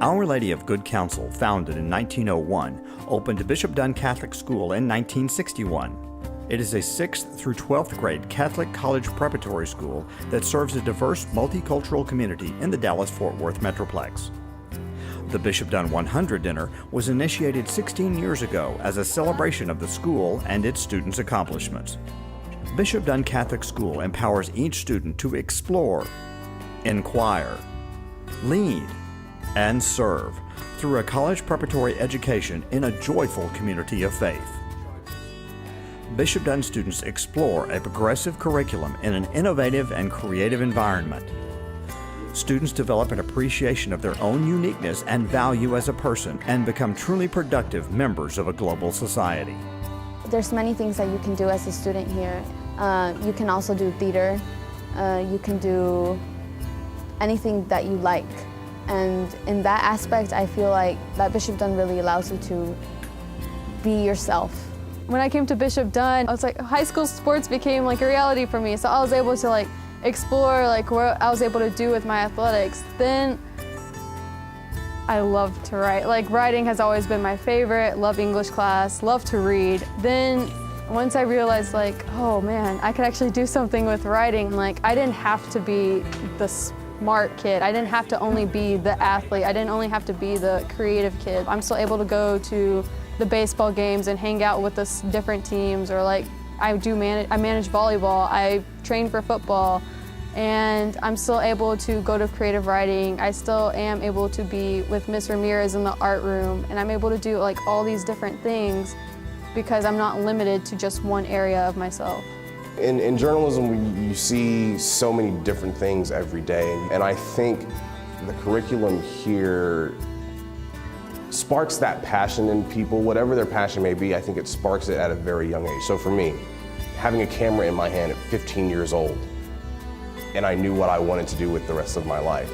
Our Lady of Good Counsel, founded in 1901, opened Bishop Dunn Catholic School in 1961. It is a 6th through 12th grade Catholic college preparatory school that serves a diverse multicultural community in the Dallas-Fort Worth Metroplex. The Bishop Dunn 100 dinner was initiated 16 years ago as a celebration of the school and its students' accomplishments. Bishop Dunn Catholic School empowers each student to explore, inquire, lead, and serve through a college preparatory education in a joyful community of faith. Bishop Dunn students explore a progressive curriculum in an innovative and creative environment. Students develop an appreciation of their own uniqueness and value as a person and become truly productive members of a global society. There's many things that you can do as a student here. You can also do theater. You can do anything that you like. And in that aspect, I feel like that Bishop Dunn really allows you to be yourself. When I came to Bishop Dunn, I was like, high school sports became like a reality for me. So I was able to explore what I was able to do with my athletics. Then I love to write. Writing has always been my favorite. Love English class, love to read. Then once I realized oh man, I could actually do something with writing. I didn't have to be the smart kid. I didn't have to only be the athlete. I didn't only have to be the creative kid. I'm still able to go to the baseball games and hang out with the different teams, or I manage volleyball, I train for football, and I'm still able to go to creative writing. I still am able to be with Miss Ramirez in the art room, and I'm able to do all these different things because I'm not limited to just one area of myself. In journalism, you see so many different things every day, and I think the curriculum here sparks that passion in people, whatever their passion may be. I think it sparks it at a very young age. So for me, having a camera in my hand at 15 years old, and I knew what I wanted to do with the rest of my life,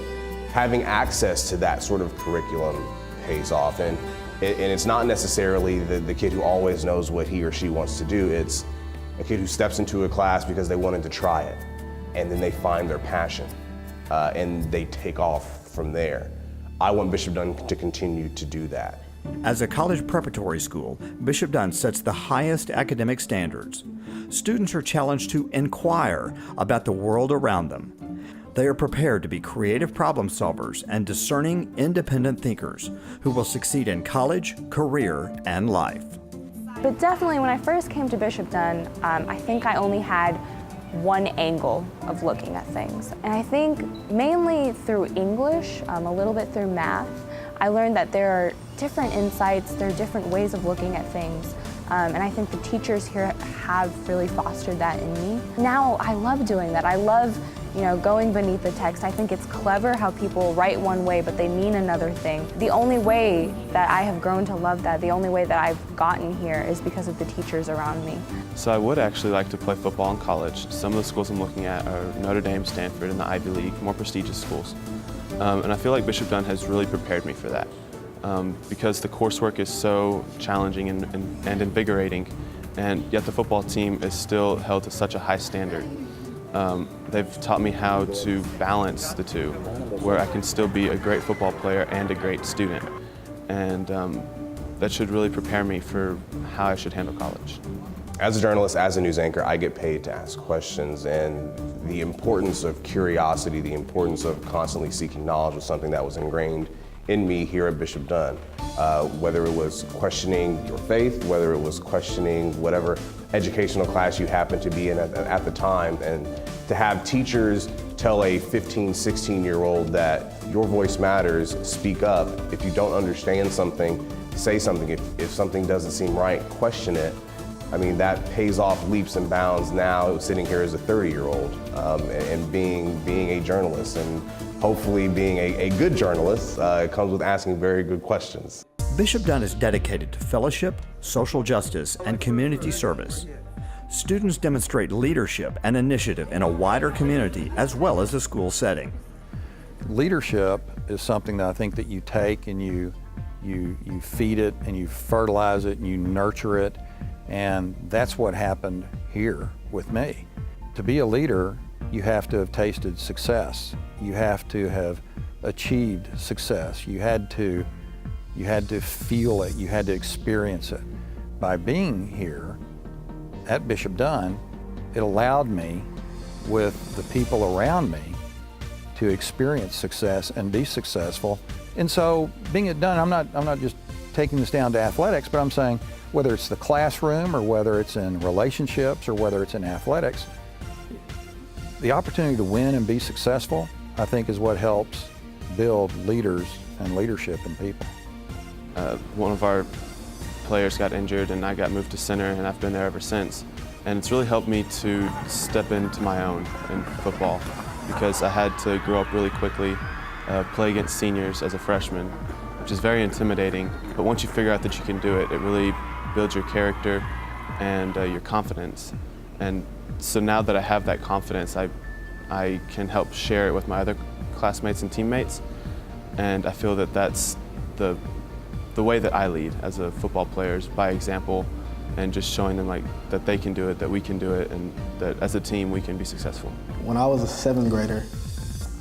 having access to that sort of curriculum pays off. And it's not necessarily the kid who always knows what he or she wants to do. It's a kid who steps into a class because they wanted to try it, and then they find their passion, and they take off from there. I want Bishop Dunn to continue to do that. As a college preparatory school, Bishop Dunn sets the highest academic standards. Students are challenged to inquire about the world around them. They are prepared to be creative problem solvers and discerning, independent thinkers who will succeed in college, career, and life. But definitely when I first came to Bishop Dunn, I think I only had one angle of looking at things. And I think mainly through English, a little bit through math, I learned that there are different insights, there are different ways of looking at things. And I think the teachers here have really fostered that in me. Now I love doing that. I love going beneath the text. I think it's clever how people write one way, but they mean another thing. The only way that I have grown to love that, the only way that I've gotten here is because of the teachers around me. So I would actually like to play football in college. Some of the schools I'm looking at are Notre Dame, Stanford, and the Ivy League, more prestigious schools. And I feel like Bishop Dunn has really prepared me for that because the coursework is so challenging and invigorating, and yet the football team is still held to such a high standard. They've taught me how to balance the two, where I can still be a great football player and a great student. And that should really prepare me for how I should handle college. As a journalist, as a news anchor, I get paid to ask questions, and the importance of curiosity, the importance of constantly seeking knowledge was something that was ingrained in me here at Bishop Dunn. Whether it was questioning your faith, whether it was questioning whatever educational class you happened to be in at the time, and to have teachers tell a 15, 16-year-old that your voice matters, speak up. If you don't understand something, say something. If something doesn't seem right, question it. I mean, that pays off leaps and bounds now sitting here as a 30-year-old and being a journalist, and hopefully being a good journalist. It comes with asking very good questions. Bishop Dunn is dedicated to fellowship, social justice, and community service. Students demonstrate leadership and initiative in a wider community as well as a school setting. Leadership is something that I think that you take and you feed it and you fertilize it and you nurture it, and that's what happened here with me. To be a leader, you have to have tasted success. You have to have achieved success. You had to feel it, you had to experience it. By being here at Bishop Dunn, it allowed me, with the people around me, to experience success and be successful. And so being at Dunn, I'm not just taking this down to athletics, but I'm saying whether it's the classroom or whether it's in relationships or whether it's in athletics, the opportunity to win and be successful, I think, is what helps build leaders and leadership in people. One of our players got injured and I got moved to center, and I've been there ever since. And it's really helped me to step into my own in football, because I had to grow up really quickly, play against seniors as a freshman, which is very intimidating. But once you figure out that you can do it, it really builds your character and your confidence. And so now that I have that confidence, I can help share it with my other classmates and teammates. And I feel that that's the way that I lead as a football player, is by example, and just showing them that they can do it, that we can do it, and that as a team we can be successful. When I was a 7th grader,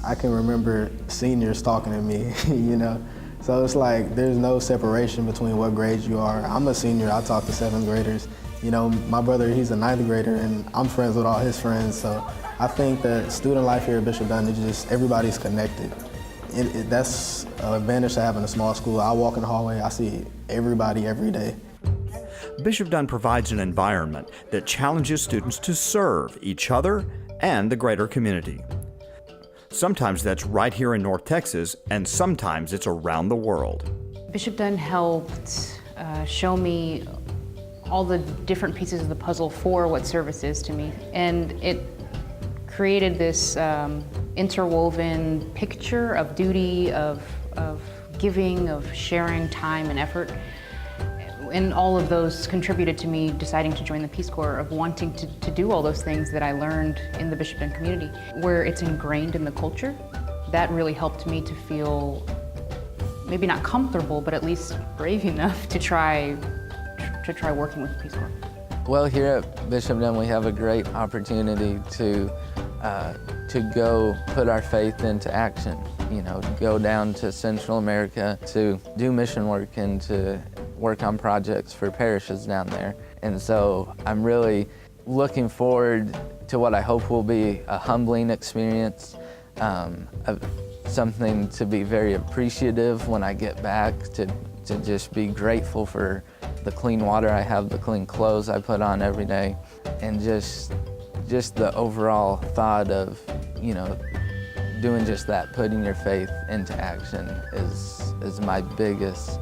I can remember seniors talking to me, you know. So it's like there's no separation between what grade you are. I'm a senior, I talk to 7th graders. You know, my brother, he's a 9th grader, and I'm friends with all his friends. So I think that student life here at Bishop Dunn is just, everybody's connected. That's an advantage to having a small school. I walk in the hallway, I see everybody every day. Bishop Dunn provides an environment that challenges students to serve each other and the greater community. Sometimes that's right here in North Texas, and sometimes it's around the world. Bishop Dunn helped show me all the different pieces of the puzzle for what service is to me. And it created this interwoven picture of duty, of giving, of sharing time and effort. And all of those contributed to me deciding to join the Peace Corps, of wanting to do all those things that I learned in the Bishop Dunn community. Where it's ingrained in the culture, that really helped me to feel maybe not comfortable, but at least brave enough to try working with the Peace Corps. Well, here at Bishop Dunn, we have a great opportunity to go put our faith into action. You know, go down to Central America to do mission work and to work on projects for parishes down there. And so I'm really looking forward to what I hope will be a humbling experience, something to be very appreciative when I get back, to just be grateful for the clean water I have, the clean clothes I put on every day, and just the overall thought of, you know, doing just that, putting your faith into action is my biggest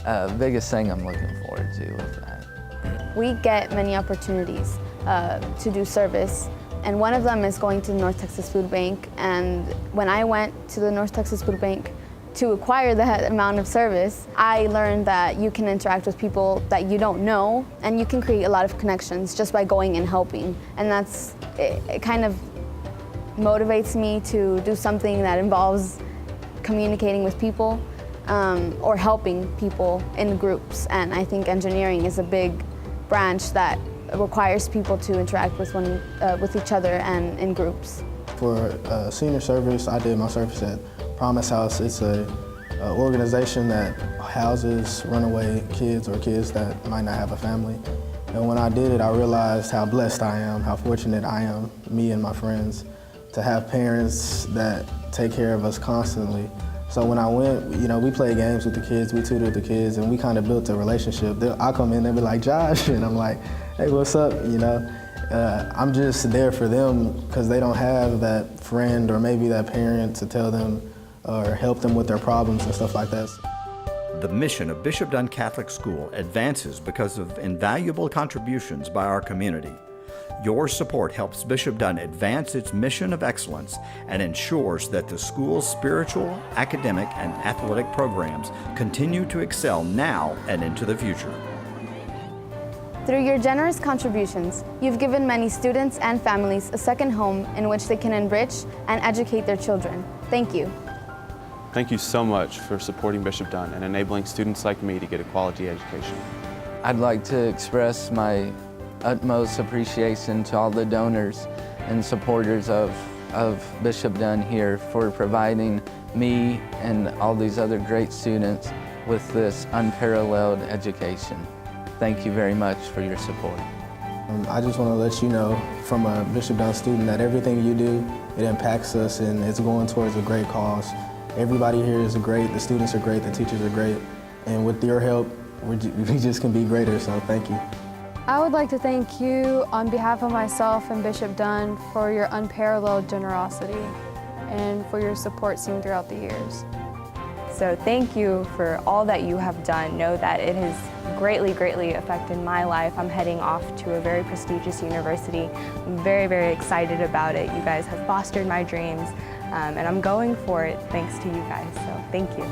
thing I'm looking forward to with that. We get many opportunities to do service, and one of them is going to the North Texas Food Bank. And when I went to the North Texas Food Bank to acquire that amount of service, I learned that you can interact with people that you don't know, and you can create a lot of connections just by going and helping. And it kind of motivates me to do something that involves communicating with people or helping people in groups. And I think engineering is a big branch that requires people to interact with each other and in groups. For senior service, I did my service at Promise House. It's an organization that houses runaway kids or kids that might not have a family. And when I did it, I realized how blessed I am, how fortunate I am, me and my friends, to have parents that take care of us constantly. So when I went, you know, we played games with the kids, we tutored the kids, and we kind of built a relationship. I come in, they'll be like, Josh, and I'm like, hey, what's up, you know? I'm just there for them because they don't have that friend or maybe that parent to tell them or help them with their problems and stuff like that. The mission of Bishop Dunn Catholic School advances because of invaluable contributions by our community. Your support helps Bishop Dunn advance its mission of excellence and ensures that the school's spiritual, academic, and athletic programs continue to excel now and into the future. Through your generous contributions, you've given many students and families a second home in which they can enrich and educate their children. Thank you. Thank you so much for supporting Bishop Dunn and enabling students like me to get a quality education. I'd like to express my utmost appreciation to all the donors and supporters of Bishop Dunn here for providing me and all these other great students with this unparalleled education. Thank you very much for your support. I just want to let you know from a Bishop Dunn student that everything you do, it impacts us and it's going towards a great cause. Everybody here is great, the students are great, the teachers are great, and with your help, we just can be greater, so thank you. I would like to thank you on behalf of myself and Bishop Dunn for your unparalleled generosity and for your support seen throughout the years. So thank you for all that you have done. Know that it has greatly, greatly affected my life. I'm heading off to a very prestigious university. I'm very, very excited about it. You guys have fostered my dreams, and I'm going for it thanks to you guys, so thank you.